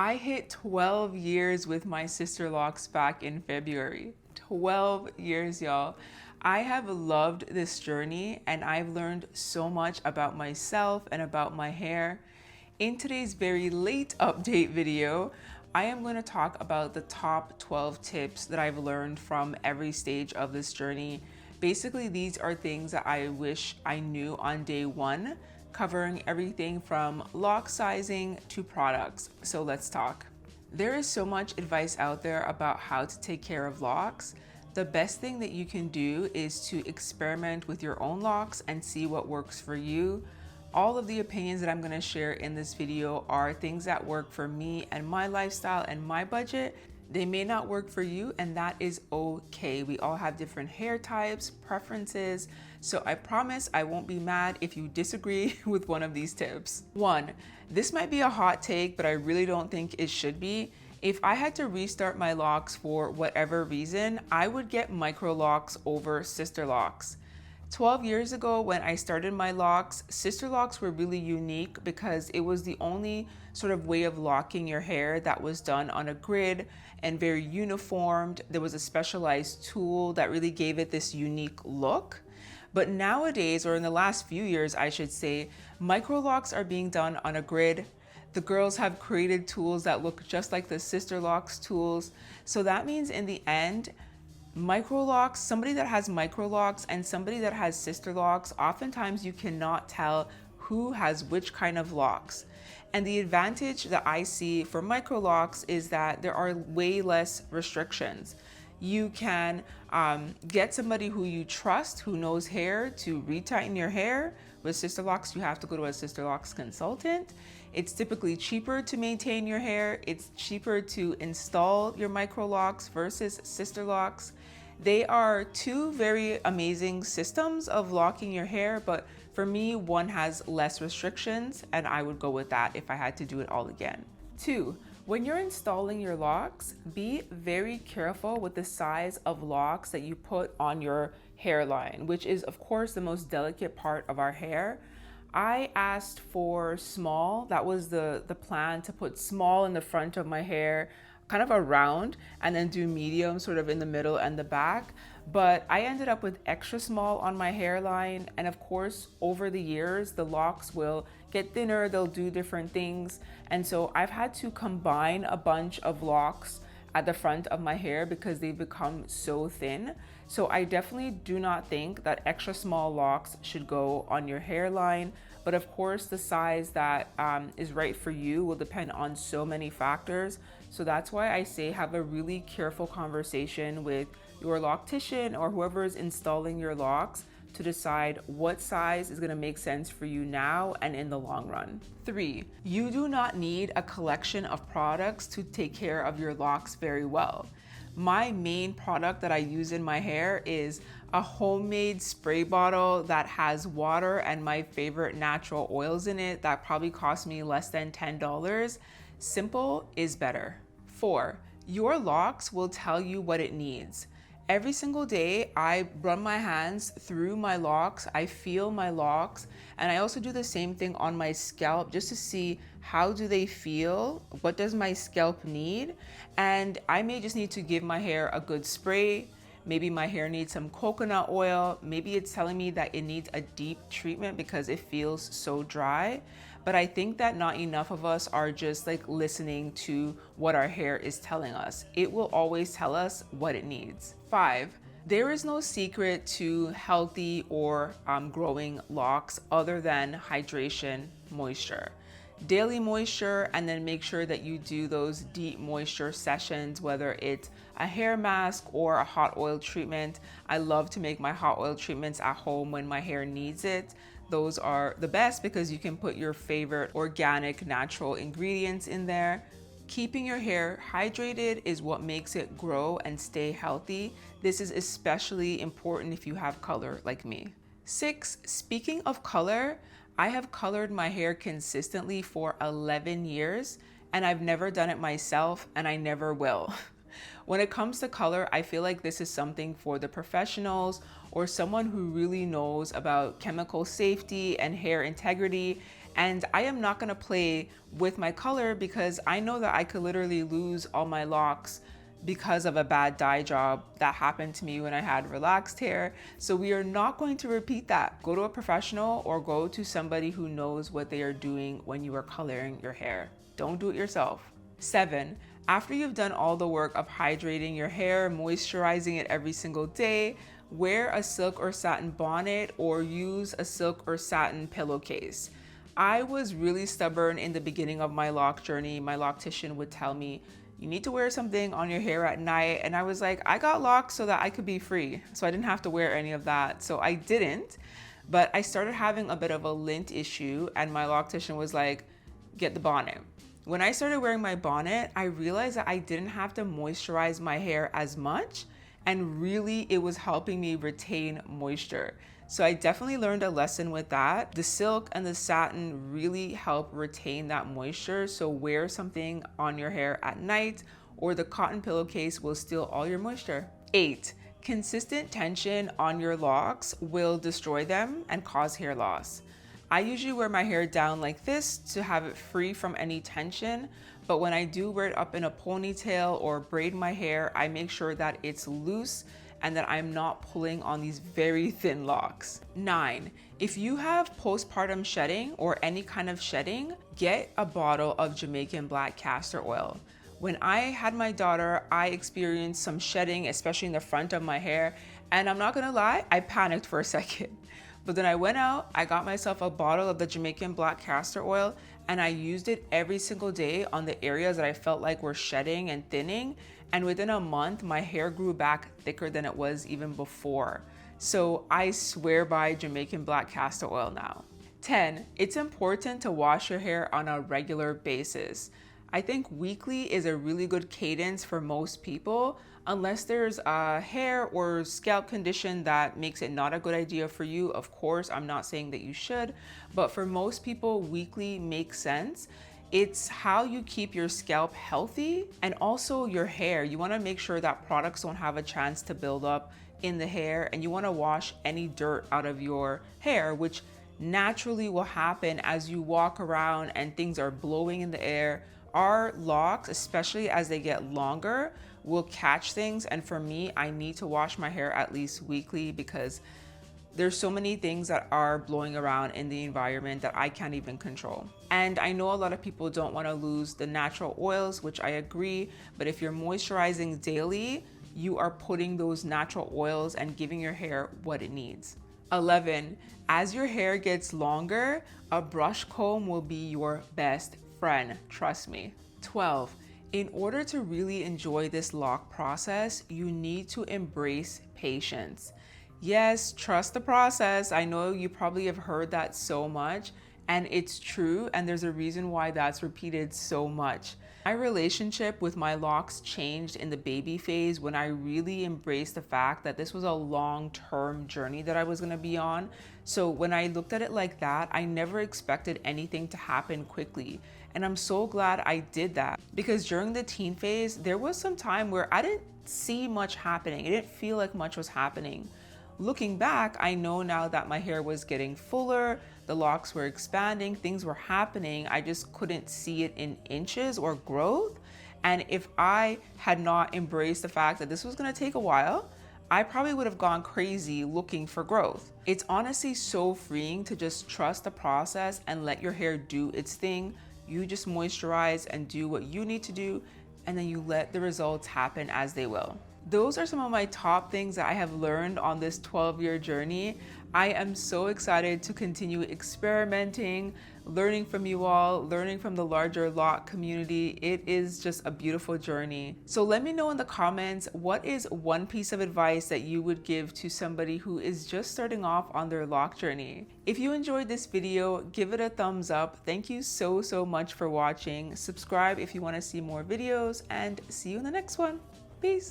I hit 12 years with my Sisterlocks back in February. 12 years, y'all. I have loved this journey and I've learned so much about myself and about my hair. In today's very late update video, I am going to talk about the top 12 tips that I've learned from every stage of this journey. Basically, these are things that I wish I knew on day one, covering everything from lock sizing to products. So let's talk. There is so much advice out there about how to take care of locks. The best thing that you can do is to experiment with your own locks and see what works for you. All of the opinions that I'm going to share in this video are things that work for me and my lifestyle and my budget. They may not work for you, and that is okay. We all have different hair types, preferences, so I promise I won't be mad if you disagree with one of these tips. One, this might be a hot take, but I really don't think it should be. If I had to restart my locks for whatever reason, I would get Microlocs over Sisterlocks. 12 years ago when I started my locks, Sisterlocks were really unique because it was the only sort of way of locking your hair that was done on a grid and very uniformed. There was a specialized tool that really gave it this unique look. But nowadays, or in the last few years, I should say, Microlocs are being done on a grid. The girls have created tools that look just like the Sisterlocks tools. So that means in the end, Microlocs, somebody that has Microlocs and somebody that has Sisterlocks, oftentimes you cannot tell who has which kind of locks. And the advantage that I see for Microlocs is that there are way less restrictions. You can get somebody who you trust, who knows hair, to retighten your hair. With Sisterlocks, you have to go to a Sisterlocks consultant. It's typically cheaper to maintain your hair. It's cheaper to install your Microlocs versus Sisterlocks. They are two very amazing systems of locking your hair, but for me, one has less restrictions, and I would go with that if I had to do it all again. Two, when you're installing your locks, be very careful with the size of locks that you put on your hairline, which is of course the most delicate part of our hair. I asked for small. That was the plan, to put small in the front of my hair, kind of around, and then do medium sort of in the middle and the back. But I ended up with extra small on my hairline. And of course, over the years, the locks will get thinner, they'll do different things. And so I've had to combine a bunch of locks at the front of my hair because they've become so thin. So I definitely do not think that extra small locks should go on your hairline. But of course, the size that is right for you will depend on so many factors. So that's why I say have a really careful conversation with your loctician or whoever is installing your locks to decide what size is going to make sense for you now and in the long run. Three, you do not need a collection of products to take care of your locks very well. My main product that I use in my hair is a homemade spray bottle that has water and my favorite natural oils in it that probably cost me less than $10. Simple is better. Four, your locks will tell you what it needs. Every single day, I run my hands through my locks, I feel my locks, and I also do the same thing on my scalp just to see how do they feel, what does my scalp need, and I may just need to give my hair a good spray. Maybe my hair needs some coconut oil. Maybe it's telling me that it needs a deep treatment because it feels so dry. But I think that not enough of us are just like listening to what our hair is telling us. It will always tell us what it needs. Five, there is no secret to healthy or growing locks other than hydration, moisture. Daily moisture, and then make sure that you do those deep moisture sessions, whether it's a hair mask or a hot oil treatment. I love to make my hot oil treatments at home when my hair needs it. Those are the best because you can put your favorite organic natural ingredients in there. Keeping your hair hydrated is what makes it grow and stay healthy. This is especially important if you have color like me. Six, speaking of color, I have colored my hair consistently for 11 years and I've never done it myself and I never will. When it comes to color, I feel like this is something for the professionals or someone who really knows about chemical safety and hair integrity And I am not gonna play with my color because I know that I could literally lose all my locks because of a bad dye job that happened to me when I had relaxed hair. So we are not going to repeat that. Go to a professional or go to somebody who knows what they are doing when you are coloring your hair. Don't do it yourself. 7, after you've done all the work of hydrating your hair, moisturizing it every single day, wear a silk or satin bonnet or use a silk or satin pillowcase. I was really stubborn in the beginning of my lock journey. My loctician would tell me, you need to wear something on your hair at night. And I was like, I got locks so that I could be free. So I didn't have to wear any of that. So I didn't, but I started having a bit of a lint issue and my loctician was like, get the bonnet. When I started wearing my bonnet, I realized that I didn't have to moisturize my hair as much, and really it was helping me retain moisture. So I definitely learned a lesson with that. The silk and the satin really help retain that moisture. So wear something on your hair at night or the cotton pillowcase will steal all your moisture. 8, consistent tension on your locks will destroy them and cause hair loss. I usually wear my hair down like this to have it free from any tension, but when I do wear it up in a ponytail or braid my hair, I make sure that it's loose and that I'm not pulling on these very thin locks. 9, if you have postpartum shedding or any kind of shedding, get a bottle of Jamaican black castor oil. When I had my daughter, I experienced some shedding, especially in the front of my hair, and I'm not gonna lie, I panicked for a second. But then I went out, I got myself a bottle of the Jamaican black castor oil and I used it every single day on the areas that I felt like were shedding and thinning. And within a month, my hair grew back thicker than it was even before. So I swear by Jamaican black castor oil now. 10, it's important to wash your hair on a regular basis. I think weekly is a really good cadence for most people, unless there's a hair or scalp condition that makes it not a good idea for you. Of course, I'm not saying that you should, but for most people, weekly makes sense. It's how you keep your scalp healthy and also your hair. You wanna make sure that products don't have a chance to build up in the hair, and you wanna wash any dirt out of your hair, which naturally will happen as you walk around and things are blowing in the air. Our locks, especially as they get longer, will catch things. And for me, I need to wash my hair at least weekly because there's so many things that are blowing around in the environment that I can't even control. And I know a lot of people don't want to lose the natural oils, which I agree. But if you're moisturizing daily, you are putting those natural oils and giving your hair what it needs. 11, as your hair gets longer, a brush comb will be your best friend, trust me. 12, in order to really enjoy this lock process, you need to embrace patience. Yes, trust the process. I know you probably have heard that so much, and it's true, and there's a reason why that's repeated so much. My relationship with my locks changed in the baby phase when I really embraced the fact that this was a long-term journey that I was gonna be on. So when I looked at it like that, I never expected anything to happen quickly. And I'm so glad I did that, because during the teen phase, there was some time where I didn't see much happening. It didn't feel like much was happening. Looking back, I know now that my hair was getting fuller, the locks were expanding, things were happening. I just couldn't see it in inches or growth. And if I had not embraced the fact that this was gonna take a while, I probably would have gone crazy looking for growth. It's honestly so freeing to just trust the process and let your hair do its thing. You just moisturize and do what you need to do, and then you let the results happen as they will. Those are some of my top things that I have learned on this 12-year journey. I am so excited to continue experimenting, learning from you all, learning from the larger lock community. It is just a beautiful journey. So let me know in the comments, what is one piece of advice that you would give to somebody who is just starting off on their lock journey? If you enjoyed this video, give it a thumbs up. Thank you so much for watching. Subscribe if you want to see more videos, and see you in the next one. Peace.